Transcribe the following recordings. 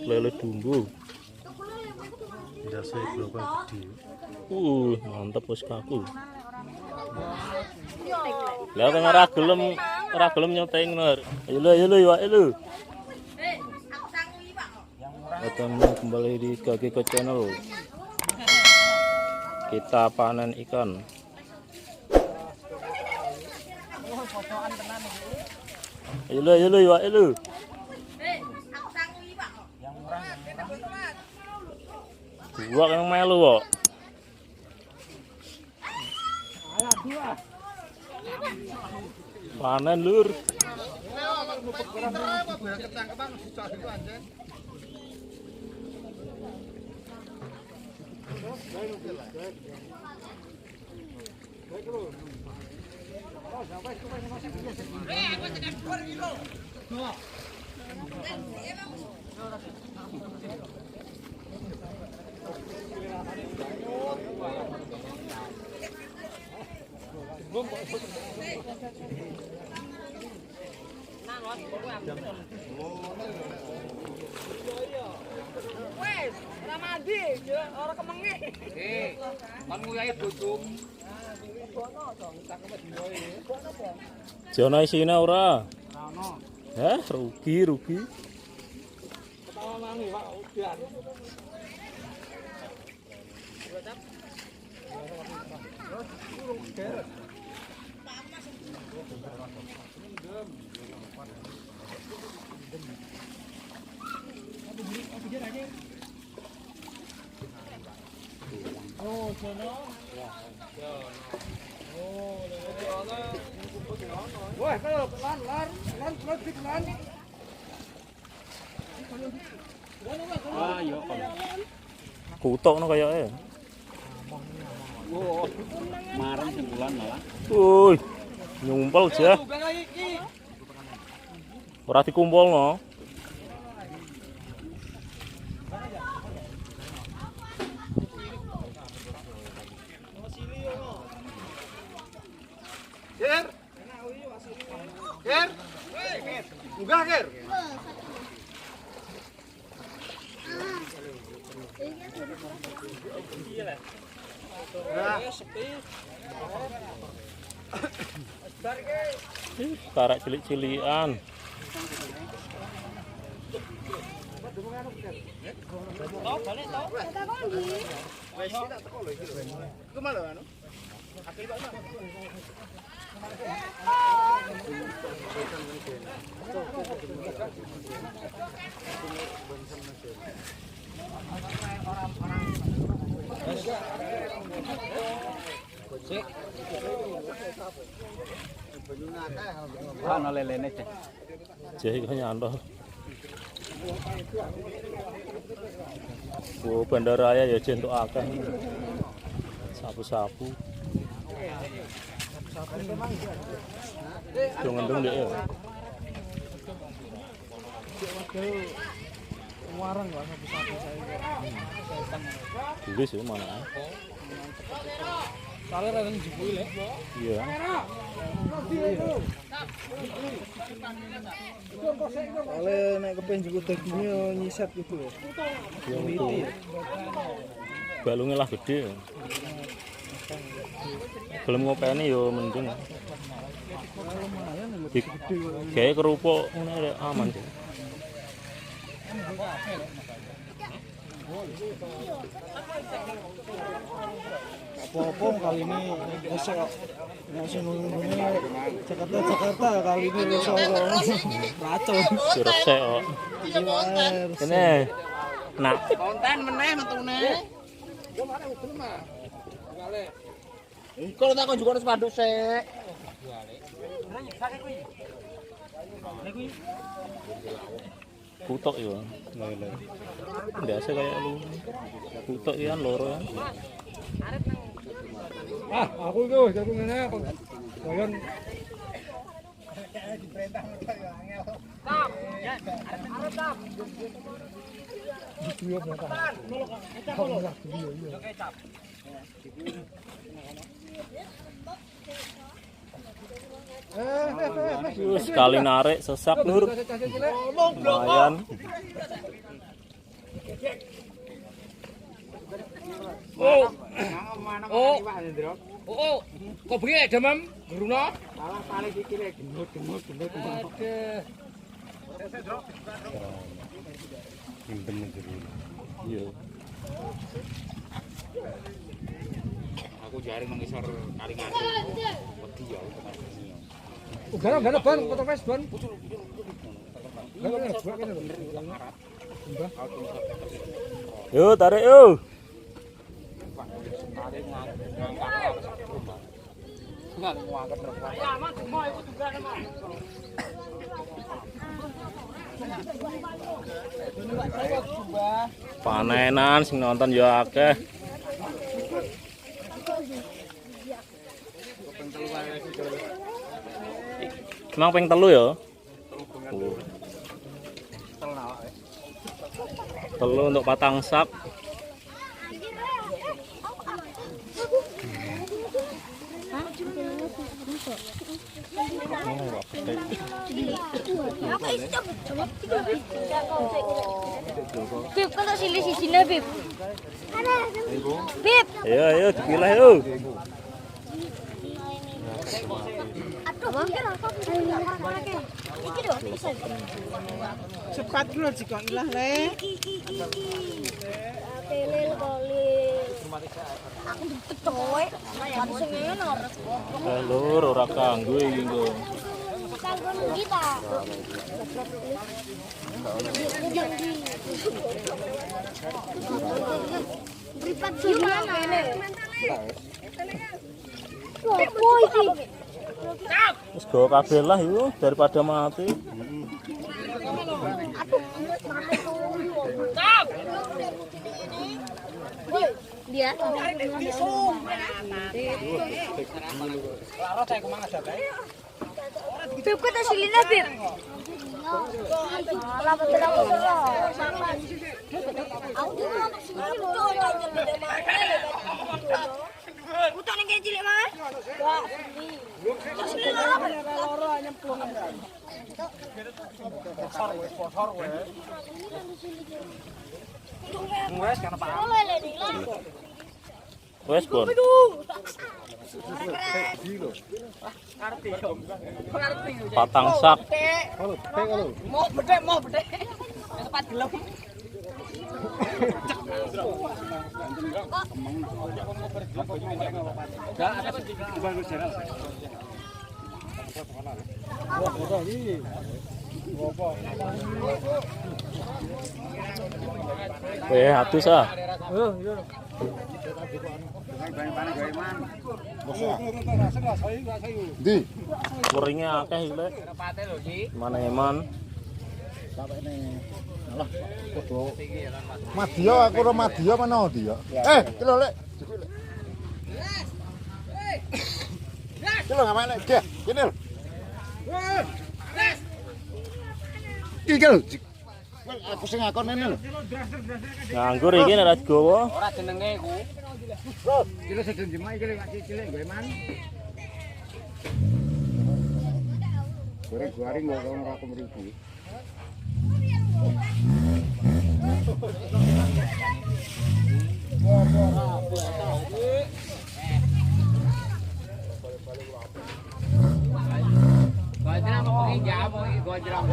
Lele dumbu. Biasa global gede. Mantep bos kaku. Lah kan ora gelem nyoteng nur. Ayo lo. Ketemu kembali di Gageko Channel. Kita panen ikan. Ayo lo. Dua yang melu kok. Panen lur. Wes, Ramadi, orang kemengi. Kan mulai bojom. Jono isine ora. Rugi. Ketawa mangi, Pak, udan. Oh, Jono. Wah, kalau lan. Ayo. Kutok no kayake. Oh, marem sebulan malah. Nyumpel aja. Ora dikumpulno. Ger. Enggak, Ger. Karak cilik-cilikan. Ana lelene cek. Jadi kan nyanto. Bandaraya ya jentuk akeh. Sapu-sapu. Dong dek ya. Warang lah sapu-sapu saya. Dulu sih mana? Soalnya kadang jebul ya. Iya. Soalnya nek kepen juga dagingnya nyisat gitu ya. Balungnya lah gede. Belum ngopeni yo mending. Kayak kerupuk ngene aman sih. Apa-apa kali ini besok nasi nunggunya Jakarta kali ini besok racun. Resek kok. Ini nak Konten meneh metune. Iku tak juga harus panduk sik. kutok ya. Biasa kayak lu. Kutok ya loro ya. Ah, aku itu jago ngene apa? Koyon diperintah motor ya angel. Tap. Ya, arep tap. Di berapa? Kalau enggak dia iya. Oke, tap. Sekali narik sesak Nur. Lumayan. Oh, kok begini demam, Bruno? Malah paling dikira gemut. Iya. Aku jaring mengisor kali ngadu. Wedi ya. Gana ban, foto face ban. Yo tarik yo. Panenan sing nonton yo akeh. Emang ping telu ya? Telu untuk patang sak. Bib, kalau sini sini Bib. Bib. Ayo dipilah yo. Aduh, iki lho, bisa. Cepat dulu jika ilah le. Telel kali. Aku ditoe. Kan sing ngono. Lur ora kanggo iki engko. Kanggo kita. Pripat gimana ini? Sopo iki? Wis go kabeh lah yo daripada mati. Dia. Bib, kita silina Bib. Alah betul aku salah. Aku mau sini betul aja beda. Utang ning kene cilik Mas. Enggak, sini. Loro nyemplung. Wes kan Pak. Wes Bon. Patang sak. Mau bedek. Tempat gelem. Atus ah. Di, Muringnya akeh iki lek. Mana eman? Madya aku ora Madya mana dia. Iki lho lek. Iki lho ngamek lek, Dek. Kene lho. Iki lho. Aku sing ngakon ngene lho. Nganggur iki nek ora digowo. Ora jenenge iku. Kilo sedeng jemaah iki lek cilik gawe man. Goreng-goreng kok ora kemriku. Gojram kok iki jam iki gojram.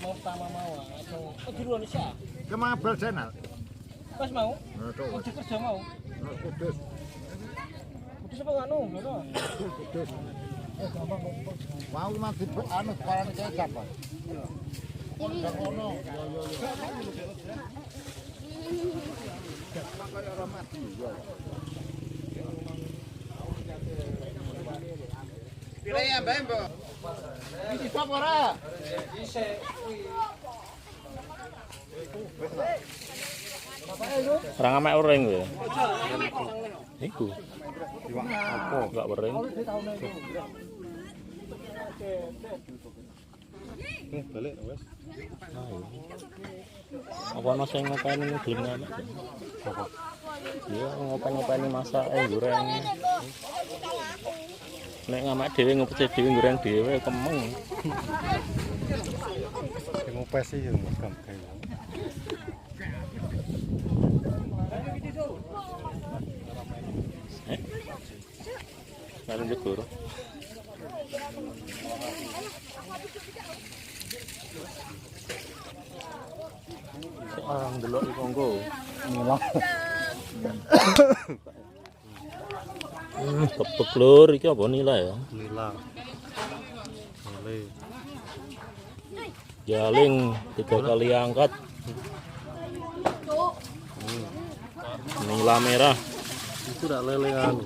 Mau pertama mau atau duluan sih? Kemana bel channel? Pas mau? Nah, tuh. Kerja kerja mau? Kudus. Kudus apa nganu? Kudus. Mau mati anu sekarang iki siapa? Kok ono? Pilih ya, Mbak. Iki sapa ora? Serang amek uring kowe. Iku. Apa enggak uring? Balik wes. Apa ana sing ngopeni gelem ngamak? Apa? Iya, ngopeni masak goreng. Nek ngamak dhewe ngopeni dhewe goreng dhewe kemeng. Sing ngopes iki yo gampang. Lalu jegur. Seorang delok di Kongo. Ngilang. Kepek lur iki apa nila ya? Nilang. Nile. Jaling 3 kali angkat. Nila merah. Itu dak lele anu.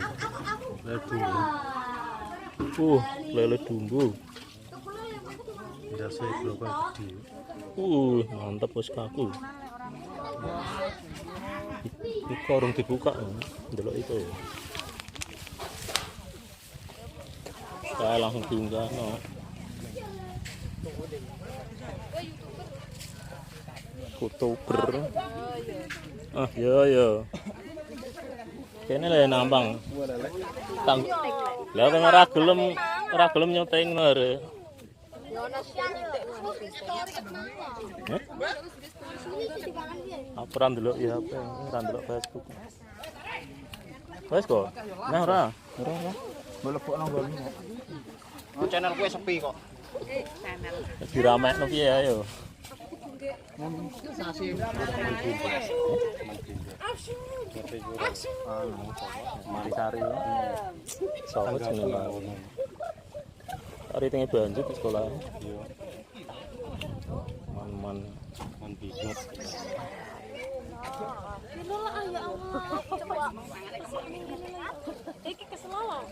Lele dumbu. Lele dumbu. Biasa global gede. Mantap bos kaku. Iki urung dibuka, delok itu ya. Saya langsung diunggah no. Youtuber. Yo. Kene le nambang. Tang. Lah kok ora gelem nyoteng ngare. Apa ora ndelok ya apa? Ora ndelok Facebook. Wes kok. Nah ora. Mlebokno nggon. Channel gue sepi kok. Diramekno piye ayo. Marisari. Sopo jenenge? Ari tenge Banjur di sekolah. Iya. Man bisnis. Ya Allah.